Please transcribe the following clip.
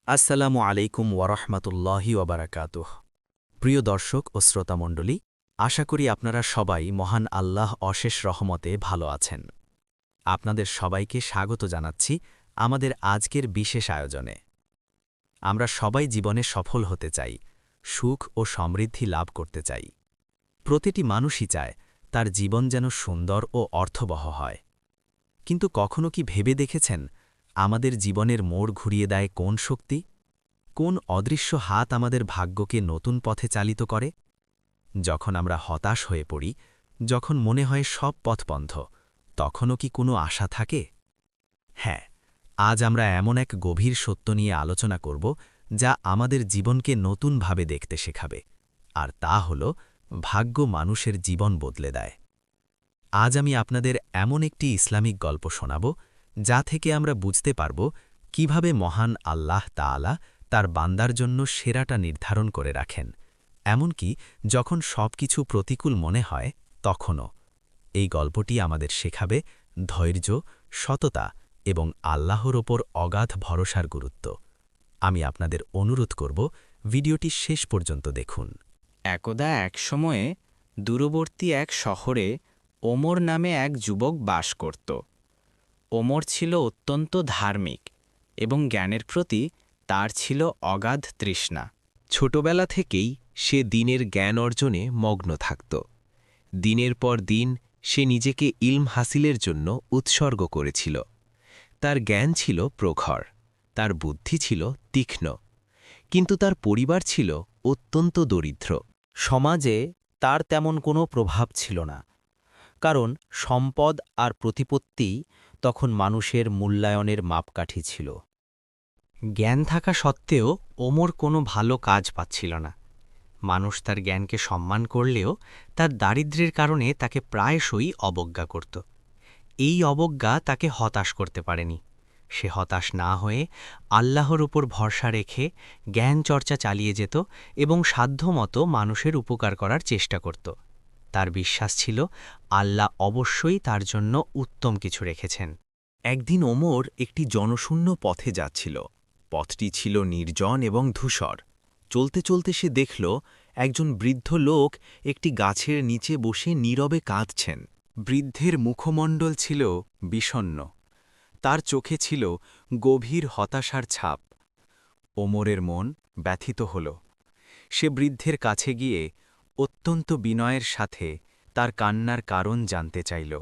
আসসালামু আলাইকুম ওয়ারহমাতুল্লাহি ওয়াবারাকাতুহ। প্রিয় দর্শক ও শ্রোতামণ্ডলী, আশা করি আপনারা সবাই মহান আল্লাহ অশেষ রহমতে ভালো আছেন। আপনাদের সবাইকে স্বাগত জানাচ্ছি আমাদের আজকের বিশেষ আয়োজনে। আমরা সবাই জীবনে সফল হতে চাই, সুখ ও সমৃদ্ধি লাভ করতে চাই। প্রতিটি মানুষই চায় তার জীবন যেন সুন্দর ও অর্থবহ হয়। কিন্তু কখনো কি ভেবে দেখেছেন আমাদের জীবনের মোড় ঘুরিয়ে দেয় কোন শক্তি? কোন অদৃশ্য হাত আমাদের ভাগ্যকে নতুন পথে চালিত করে? যখন আমরা হতাশ হয়ে পড়ি, যখন মনে হয় সব পথ বন্ধ, তখনও কি কোনো আশা থাকে? হ্যাঁ, আজ আমরা এমন এক গভীর সত্য নিয়ে আলোচনা করব যা আমাদের জীবনকে নতুনভাবে দেখতে শেখাবে, আর তা হল ভাগ্য মানুষের জীবন বদলে দেয়। আজ আমি আপনাদের এমন একটি ইসলামিক গল্প শোনাব যা থেকে আমরা বুঝতে পারব কিভাবে মহান আল্লাহ তাআলা তার বান্দার জন্য সেরাটা নির্ধারণ করে রাখেন, এমনকি যখন সবকিছু প্রতিকূল মনে হয় তখনও। এই গল্পটি আমাদের শেখাবে ধৈর্য, সততা এবং আল্লাহর ওপর অগাধ ভরসার গুরুত্ব। আমি আপনাদের অনুরোধ করব ভিডিওটি শেষ পর্যন্ত দেখুন। একদা এক সময়ে দূরবর্তী এক শহরে ওমর নামে এক যুবক বাস করত। ওমর ছিল অত্যন্ত ধার্মিক এবং জ্ঞানের প্রতি তার ছিল অগাধ তৃষ্ণা। ছোটবেলা থেকেই সে দিনের জ্ঞান অর্জনে মগ্ন থাকত। দিনের পর দিন সে নিজেকে ইলম হাসিলের জন্য উৎসর্গ করেছিল। তার জ্ঞান ছিল প্রখর, তার বুদ্ধি ছিল তীক্ষ্ণ, কিন্তু তার পরিবার ছিল অত্যন্ত দরিদ্র। সমাজে তার তেমন কোনো প্রভাব ছিল না, কারণ সম্পদ আর প্রতিপত্তি তখন মানুষের মূল্যায়নের মাপকাঠি ছিল। জ্ঞান থাকা সত্ত্বেও ওমর কোনো ভালো কাজ পাচ্ছিল না। মানুষ তার জ্ঞানকে সম্মান করলেও তার দারিদ্র্যের কারণে তাকে প্রায়শই অবজ্ঞা করত। এই অবজ্ঞা তাকে হতাশ করতে পারেনি। সে হতাশ না হয়ে আল্লাহর উপর ভরসা রেখে জ্ঞান চর্চা চালিয়ে যেত এবং সাধ্যমতো মানুষের উপকার করার চেষ্টা করত। তার বিশ্বাস ছিল আল্লাহ অবশ্যই তার জন্য উত্তম কিছু রেখেছেন। একদিন ওমর একটি জনশূন্য পথে যাচ্ছিল। পথটি ছিল নির্জন এবং ধূসর। চলতে চলতে সে দেখল একজন বৃদ্ধ লোক একটি গাছের নিচে বসে নীরবে কাঁদছেন। বৃদ্ধের মুখমণ্ডল ছিল বিষণ্ণ, তার চোখে ছিল গভীর হতাশার ছাপ। ওমরের মন ব্যথিত হল। সে বৃদ্ধের কাছে গিয়ে অত্যন্ত বিনয়ের সাথে তার কান্নার কারণ জানতে চাইল।